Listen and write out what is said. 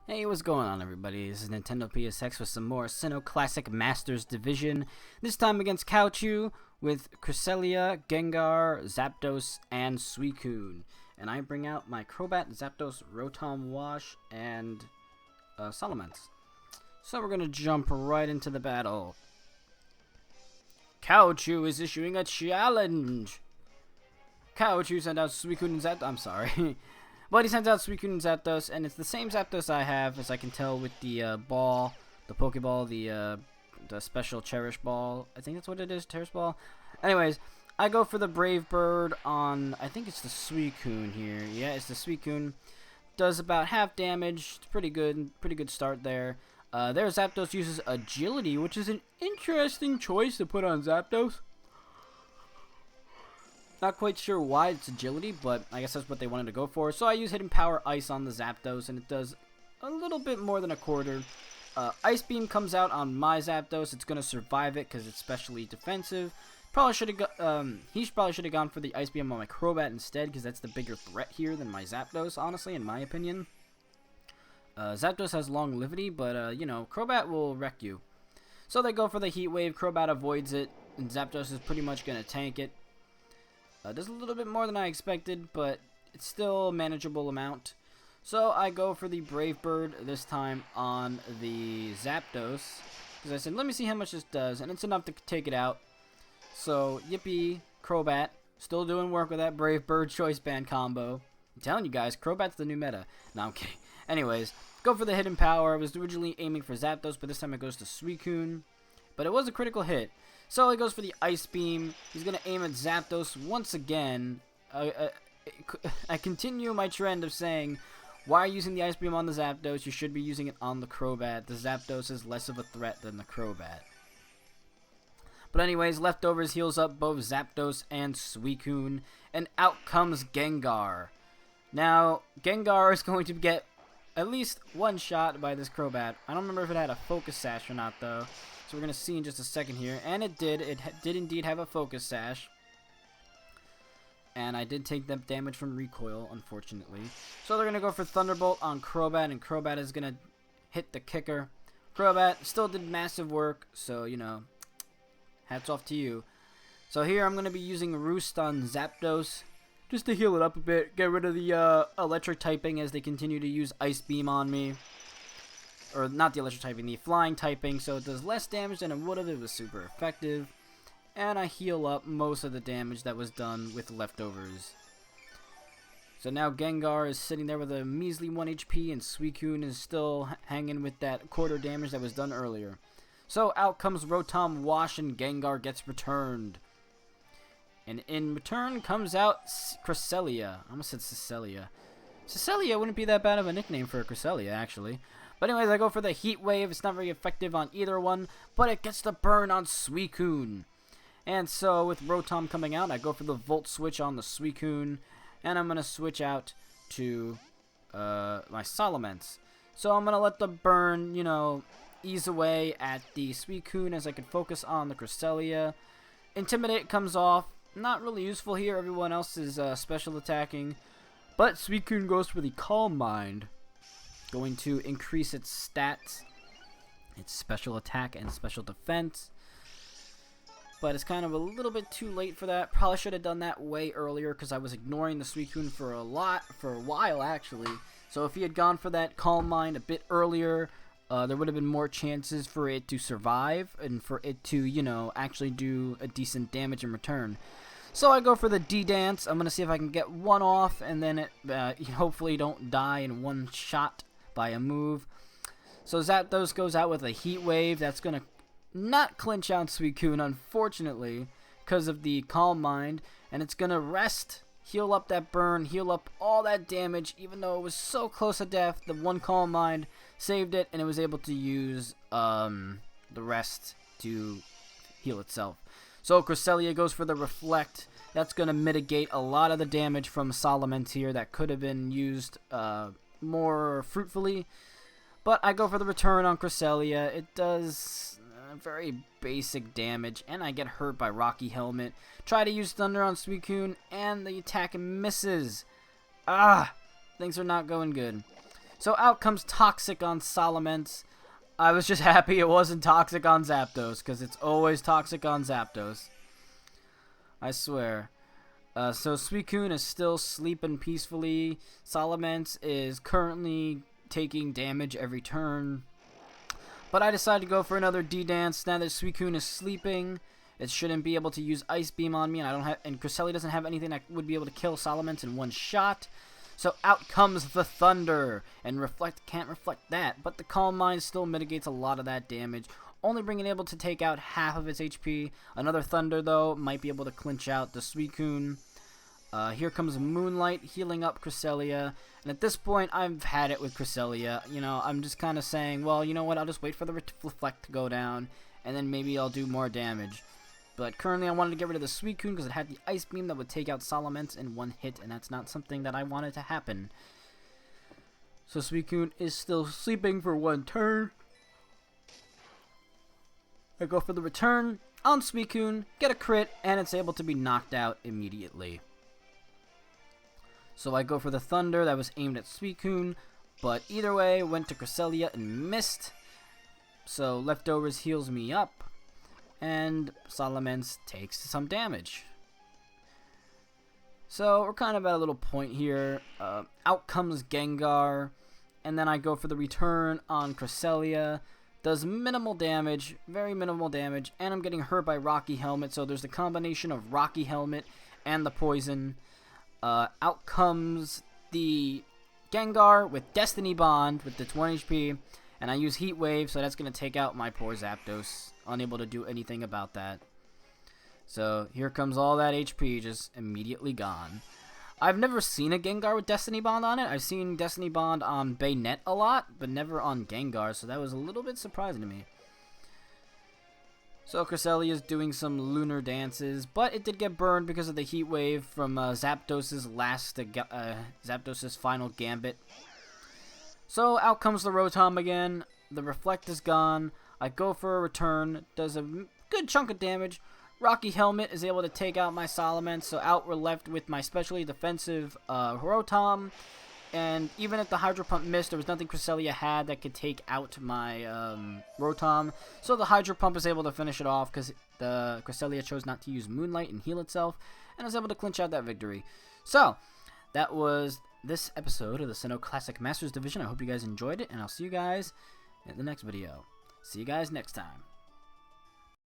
Hey, what's going on, everybody? This is NintendoPSX with some more Sinnoh Classic Masters Division. This time against Cowchew with Cresselia, Gengar, Zapdos, and Suicune. And I bring out my Crobat, Zapdos, Rotom Wash, and Salamence. So we're going to jump right into the battle. Cowchew is issuing a challenge. Cowchew sent out Suicune and Zapdos. I'm sorry. But he sends out Suicune and Zapdos, and it's the same Zapdos I have, as I can tell with the ball, the Pokeball, the special Cherish Ball. I think that's what it is, Cherish Ball. Anyways, I go for the Brave Bird on, I think it's the Suicune here. Yeah, it's the Suicune. Does about half damage. It's pretty good start there. There Zapdos uses Agility, which is an interesting choice to put on Zapdos. Not quite sure why it's Agility, but I guess that's what they wanted to go for. So I use Hidden Power Ice on the Zapdos, and it does a little bit more than a quarter. Ice Beam comes out on my Zapdos. It's going to survive it because it's specially defensive. Probably should have he probably should have gone for the Ice Beam on my Crobat instead, because that's the bigger threat here than my Zapdos, honestly, in my opinion. Zapdos has longevity, but, you know, Crobat will wreck you. So they go for the Heat Wave. Crobat avoids it, and Zapdos is pretty much going to tank it. Does a little bit more than I expected, but it's still a manageable amount. So I go for the Brave Bird this time on the Zapdos, because I said, let me see how much this does, and it's enough to take it out. So, yippee, Crobat, still doing work with that Brave Bird Choice Band combo. I'm telling you guys, Crobat's the new meta. No, I'm kidding. Anyways, go for the Hidden Power. I was originally aiming for Zapdos, but this time it goes to Suicune. But it was a critical hit. So he goes for the Ice Beam. He's going to aim at Zapdos once again. I continue my trend of saying, why using the Ice Beam on the Zapdos? You should be using it on the Crobat. The Zapdos is less of a threat than the Crobat. But anyways, Leftovers heals up both Zapdos and Suicune. And out comes Gengar. Now, Gengar is going to get at least one shot by this Crobat. I don't remember if it had a Focus Sash or not, though. So we're going to see in just a second here. And it did. It did indeed have a Focus Sash. And I did take that damage from Recoil, unfortunately. So they're going to go for Thunderbolt on Crobat. And Crobat is going to hit the kicker. Crobat still did massive work. So, you know, hats off to you. So here I'm going to be using Roost on Zapdos, just to heal it up a bit. Get rid of the electric typing as they continue to use Ice Beam on me. Or not the electric typing, the flying typing, so it does less damage than it would have. It was super effective. And I heal up most of the damage that was done with Leftovers. So now Gengar is sitting there with a measly 1 HP, and Suicune is still hanging with that quarter damage that was done earlier. So out comes Rotom Wash, and Gengar gets returned. And in return comes out Cresselia. I almost said Cresselia. Cresselia wouldn't be that bad of a nickname for a Cresselia, actually. But anyways, I go for the Heat Wave. It's not very effective on either one, but it gets the burn on Suicune. And so, with Rotom coming out, I go for the Volt Switch on the Suicune, and I'm going to switch out to my Salamence. So I'm going to let the burn, you know, ease away at the Suicune as I can focus on the Cresselia. Intimidate comes off. Not really useful here. Everyone else is special attacking. But Suicune goes for the Calm Mind, going to increase its stats, its special attack and special defense. But it's kind of a little bit too late for that. Probably should have done that way earlier, because I was ignoring the Suicune for a while actually. So if he had gone for that Calm Mind a bit earlier, there would have been more chances for it to survive and for it to, you know, actually do a decent damage in return. So I go for the D-Dance. I'm going to see if I can get one off, and then it hopefully don't die in one shot by a move. So Zapdos goes out with a Heat Wave. That's going to not clinch out Suicune, unfortunately, because of the Calm Mind. And it's going to rest, heal up that burn, heal up all that damage. Even though it was so close to death, the one Calm Mind saved it, and it was able to use the rest to heal itself. So Cresselia goes for the Reflect. That's going to mitigate a lot of the damage from Salamence here that could have been used more fruitfully. But I go for the Return on Cresselia. It does very basic damage, and I get hurt by Rocky Helmet. Try to use Thunder on Suicune, and the attack misses. Things are not going good. So out comes Toxic on Salamence. I was just happy it wasn't Toxic on Zapdos, because it's always Toxic on Zapdos. I swear. So Suicune is still sleeping peacefully. Salamence is currently taking damage every turn. But I decided to go for another D-Dance. Now that Suicune is sleeping, it shouldn't be able to use Ice Beam on me, and Cresselia doesn't have anything that would be able to kill Salamence in one shot. So out comes the Thunder, and Reflect can't reflect that, but the Calm Mind still mitigates a lot of that damage, only being able to take out half of its HP. Another Thunder, though, might be able to clinch out the Suicune. Here comes Moonlight, healing up Cresselia, and at this point, I've had it with Cresselia. You know, I'm just kind of saying, well, you know what, I'll just wait for the Reflect to go down, and then maybe I'll do more damage. But currently, I wanted to get rid of the Suicune because it had the Ice Beam that would take out Salamence in one hit, and that's not something that I wanted to happen. So Suicune is still sleeping for one turn. I go for the return on Suicune, get a crit, and it's able to be knocked out immediately. So I go for the Thunder that was aimed at Suicune, but either way, went to Cresselia and missed. So Leftovers heals me up, and Salamence takes some damage. So we're kind of at a little point here. Out comes Gengar, and then I go for the return on Cresselia. Does minimal damage, very minimal damage, and I'm getting hurt by Rocky Helmet, so there's the combination of Rocky Helmet and the poison. Out comes the Gengar with Destiny Bond with its 1 HP, and I use Heat Wave, so that's going to take out my poor Zapdos. Unable to do anything about that. So here comes all that HP just immediately gone. I've never seen a Gengar with Destiny Bond on it. I've seen Destiny Bond on Baynet a lot, but never on Gengar, so that was a little bit surprising to me. So Cresselia is doing some lunar dances, but it did get burned because of the Heat Wave from Zapdos's Zapdos's final Gambit. So out comes the Rotom again. The Reflect is gone. I go for a return. Does a good chunk of damage. Rocky Helmet is able to take out my Salamence, so out we're left with my specially defensive Rotom. And even if the Hydro Pump missed, there was nothing Cresselia had that could take out my Rotom. So the Hydro Pump is able to finish it off because the Cresselia chose not to use Moonlight and heal itself, and was able to clinch out that victory. So that was this episode of the Sinnoh Classic Masters Division. I hope you guys enjoyed it, and I'll see you guys in the next video. See you guys next time.